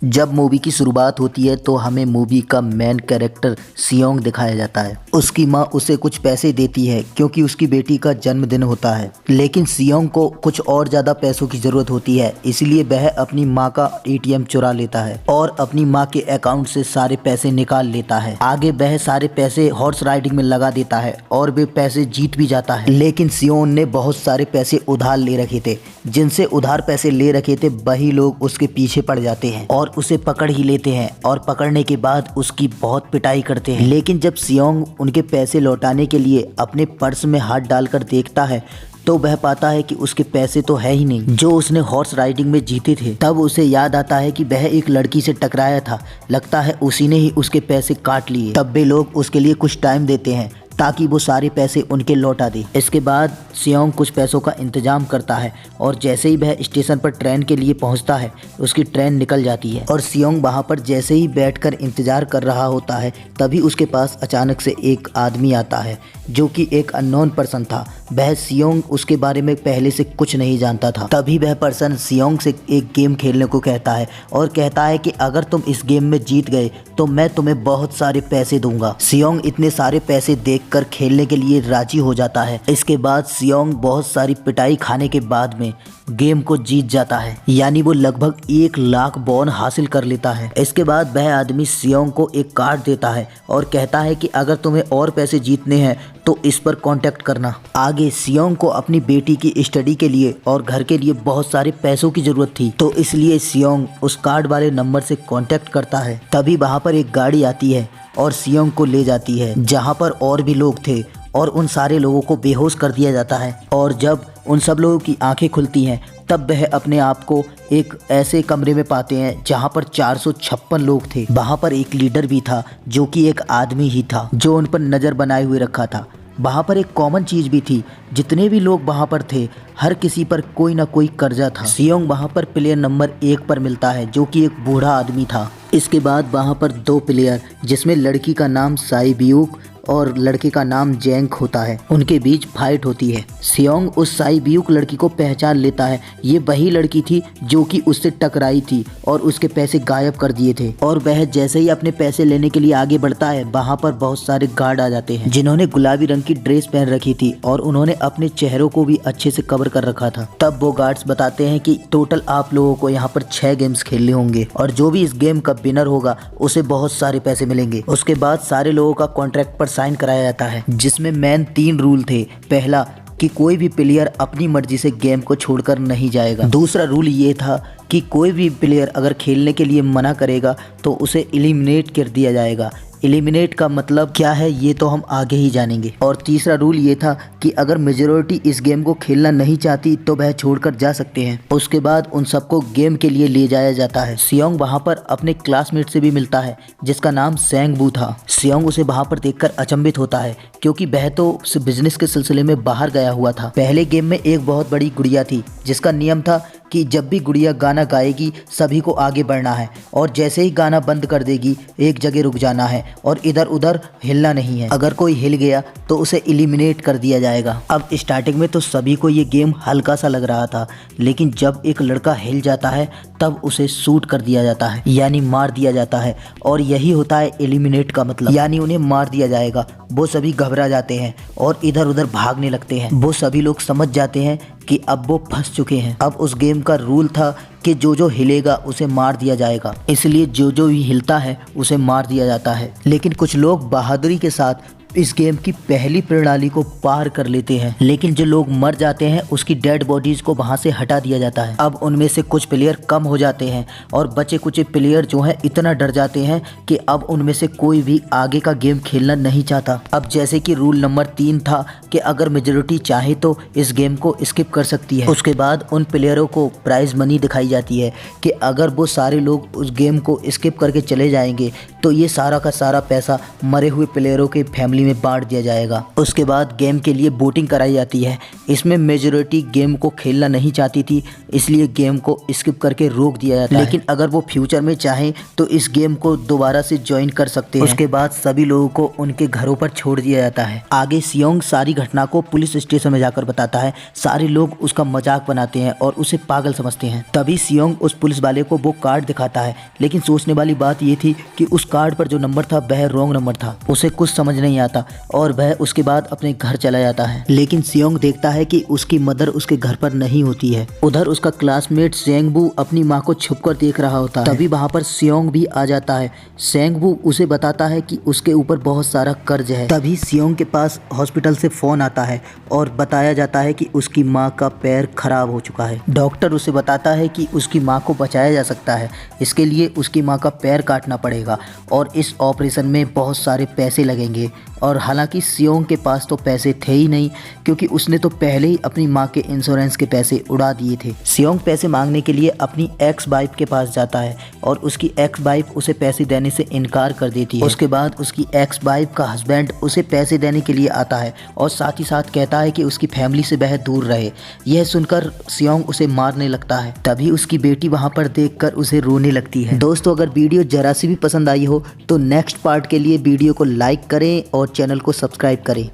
जब मूवी की शुरुआत होती है तो हमें मूवी का मेन कैरेक्टर सियोंग दिखाया जाता है। उसकी माँ उसे कुछ पैसे देती है क्योंकि उसकी बेटी का जन्मदिन होता है, लेकिन सियोंग को कुछ और ज़्यादा पैसों की ज़रूरत होती है, इसलिए वह अपनी माँ का एटीएम चुरा लेता है और अपनी माँ के अकाउंट से सारे पैसे निकाल लेता है। आगे वह सारे पैसे हॉर्स राइडिंग में लगा देता है और वे पैसे जीत भी जाता है। लेकिन सियोंग ने बहुत सारे पैसे उधार ले रखे थे। जिनसे उधार पैसे ले रखे थे वही लोग उसके पीछे पड़ जाते हैं और उसे पकड़ ही लेते हैं और पकड़ने के बाद उसकी बहुत पिटाई करते हैं। लेकिन जब सियोंग उनके पैसे लौटाने के लिए अपने पर्स में हाथ डालकर देखता है तो वह पाता है कि उसके पैसे तो है ही नहीं जो उसने हॉर्स राइडिंग में जीते थे। तब उसे याद आता है कि वह एक लड़की से टकराया था, लगता है उसी ने ही उसके पैसे काट लिए। तब वे लोग उसके लिए कुछ टाइम देते हैं ताकि वो सारे पैसे उनके लौटा दे। इसके बाद सियोंग कुछ पैसों का इंतजाम करता है और जैसे ही वह स्टेशन पर ट्रेन के लिए पहुंचता है उसकी ट्रेन निकल जाती है और सियोंग वहां पर जैसे ही बैठकर इंतजार कर रहा होता है तभी उसके पास अचानक से एक आदमी आता है जो कि एक अननोन पर्सन था। वह सियोंग उसके बारे में पहले से कुछ नहीं जानता था। तभी वह पर्सन सियोंग से एक गेम खेलने को कहता है और कहता है कि अगर तुम इस गेम में जीत गए तो मैं तुम्हें बहुत सारे पैसे दूंगा। सियोंग इतने सारे पैसे देखकर खेलने के लिए राजी हो जाता है। इसके बाद सियोंग बहुत सारी पिटाई खाने के बाद में गेम को जीत जाता है, यानी वो लगभग 1 लाख वॉन हासिल कर लेता है। इसके बाद वह आदमी सियोंग को एक कार्ड देता है और कहता है कि अगर तुम्हें और पैसे जीतने हैं तो इस पर कांटेक्ट करना। आगे सियोंग को अपनी बेटी की स्टडी के लिए और घर के लिए बहुत सारे पैसों की जरूरत थी, तो इसलिए सियोंग उस कार्ड वाले नंबर से कांटेक्ट करता है। तभी वहां पर एक गाड़ी आती है और सियोंग को ले जाती है जहां पर और भी लोग थे और उन सारे लोगों को बेहोश कर दिया जाता है। और जब उन सब लोगों की आंखें खुलती हैं तब वह अपने आप को एक ऐसे कमरे में पाते हैं जहां पर 456 लोग थे। वहां पर एक लीडर भी था जो कि एक आदमी ही था जो उन पर नज़र बनाए हुए रखा था। वहाँ पर एक कॉमन चीज़ भी थी, जितने भी लोग वहाँ पर थे हर किसी पर कोई ना कोई कर्जा था। सियोंग वहाँ पर प्लेयर नंबर 1 पर मिलता है जो कि एक बूढ़ा आदमी था। इसके बाद वहाँ पर 2 प्लेयर जिसमें लड़की का नाम साई बियूक और लड़के का नाम जेंग होता है, उनके बीच फाइट होती है। सियोंग उस साई बियूक लड़की को पहचान लेता है। ये वही लड़की थी जो कि उससे टकराई थी और उसके पैसे गायब कर दिए थे। और वह जैसे ही अपने पैसे लेने के लिए आगे बढ़ता है वहाँ पर बहुत सारे गार्ड आ जाते हैं जिन्होंने गुलाबी रंग की ड्रेस पहन रखी थी और उन्होंने अपने चेहरों को भी अच्छे से कवर कर रखा था। तब वो गार्ड्स बताते हैं कि टोटल आप लोगों को यहाँ पर 6 गेम्स खेलने होंगे और जो भी इस गेम का विनर होगा उसे बहुत सारे पैसे मिलेंगे। उसके बाद सारे लोगों का कॉन्ट्रैक्ट पर साइन कराया जाता है जिसमें मेन 3 रूल थे। पहला कि कोई भी प्लेयर अपनी मर्जी से गेम को छोड़कर नहीं जाएगा। दूसरा रूल ये था कि कोई भी प्लेयर अगर खेलने के लिए मना करेगा तो उसे एलिमिनेट कर दिया जाएगा। एलिमिनेट का मतलब क्या है ये तो हम आगे ही जानेंगे। और तीसरा रूल ये था कि अगर मेजॉरिटी इस गेम को खेलना नहीं चाहती तो वह छोड़कर जा सकते हैं। उसके बाद उन सबको गेम के लिए ले जाया जाता है। सियोंग वहाँ पर अपने क्लासमेट से भी मिलता है जिसका नाम सेंग बू था। सियोंग उसे वहाँ पर देखकर अचंभित होता है क्योंकि वह तो बिजनेस के सिलसिले में बाहर गया हुआ था। पहले गेम में एक बहुत बड़ी गुड़िया थी जिसका नियम था कि जब भी गुड़िया गाना गाएगी सभी को आगे बढ़ना है और जैसे ही गाना बंद कर देगी एक जगह रुक जाना है और इधर उधर हिलना नहीं है। अगर कोई हिल गया तो उसे एलिमिनेट कर दिया जाएगा। अब स्टार्टिंग में तो सभी को ये गेम हल्का सा लग रहा था, लेकिन जब एक लड़का हिल जाता है तब उसे शूट कर दिया जाता है, यानी मार दिया जाता है। और यही होता है एलिमिनेट का मतलब, यानी उन्हें मार दिया जाएगा। वो सभी घबरा जाते हैं और इधर उधर भागने लगते हैं। वो सभी लोग समझ जाते हैं कि अब वो फंस चुके हैं। अब उस गेम का रूल था कि जो हिलेगा उसे मार दिया जाएगा, इसलिए जो भी हिलता है उसे मार दिया जाता है। लेकिन कुछ लोग बहादुरी के साथ इस गेम की पहली प्रणाली को पार कर लेते हैं, लेकिन जो लोग मर जाते हैं उसकी डेड बॉडीज को वहां से हटा दिया जाता है। अब उनमें से कुछ प्लेयर कम हो जाते हैं और बचे कुछ प्लेयर जो हैं इतना डर जाते हैं कि अब उनमें से कोई भी आगे का गेम खेलना नहीं चाहता। अब जैसे कि रूल नंबर 3 था कि अगर मेजॉरिटी चाहे तो इस गेम को स्किप कर सकती है। उसके बाद उन प्लेयरों को प्राइज मनी दिखाई जाती है कि अगर वो सारे लोग उस गेम को स्किप करके चले जाएंगे तो ये सारा का सारा पैसा मरे हुए प्लेयरों के फैमिली में बांट दिया जाएगा। उसके बाद गेम के लिए वोटिंग कराई जाती है। इसमें मेजॉरिटी गेम को खेलना नहीं चाहती थी, इसलिए गेम को स्किप करके रोक दिया जाता है। लेकिन अगर वो फ्यूचर में चाहें तो इस गेम को दोबारा से ज्वाइन कर सकते हैं। उसके बाद सभी लोगों को उनके घरों पर छोड़ दिया जाता है। आगे सियोंग सारी घटना को पुलिस स्टेशन में जाकर बताता है। सारे लोग उसका मजाक बनाते हैं और उसे पागल समझते हैं। तभी सियोंग उस पुलिस वाले को वो कार्ड दिखाता है, लेकिन सोचने वाली बात ये थी कि उस कार्ड पर जो नंबर था वह रॉन्ग नंबर था। उसे कुछ समझ नहीं आता और वह उसके बाद अपने घर चला जाता है। लेकिन सियोंग देखता है कि उसकी मदर उसके घर पर नहीं होती है। उधर उसका क्लासमेट सेंगबू अपनी माँ को छुपकर देख रहा होता है। तभी वहाँ पर सियोंग भी आ जाता है। सेंगबू उसे बताता है कि उसके ऊपर बहुत सारा कर्ज है। तभी सियोंग के पास हॉस्पिटल से फोन आता है और बताया जाता है कि उसकी माँ का पैर खराब हो चुका है। डॉक्टर उसे बताता है कि उसकी माँ को बचाया जा सकता है, इसके लिए उसकी माँ का पैर काटना पड़ेगा और इस ऑपरेशन में बहुत सारे पैसे लगेंगे। और हालांकि सियोंग के पास तो पैसे थे ही नहीं, क्योंकि उसने तो पहले ही अपनी माँ के इंश्योरेंस के पैसे उड़ा दिए थे। सियोंग पैसे मांगने के लिए अपनी एक्स वाइफ के पास जाता है और उसकी एक्स वाइफ उसे पैसे देने से इनकार कर देती है। उसके बाद उसकी एक्स वाइफ का हस्बैंड उसे पैसे देने के लिए आता है और साथ ही साथ कहता है कि उसकी फैमिली से वह दूर रहे। यह सुनकर सियोंग उसे मारने लगता है। तभी उसकी बेटी वहाँ पर देखकर उसे रोने लगती है। दोस्तों, अगर वीडियो जरा सी भी पसंद आई हो तो नेक्स्ट पार्ट के लिए वीडियो को लाइक करें और चैनल को सब्सक्राइब करें।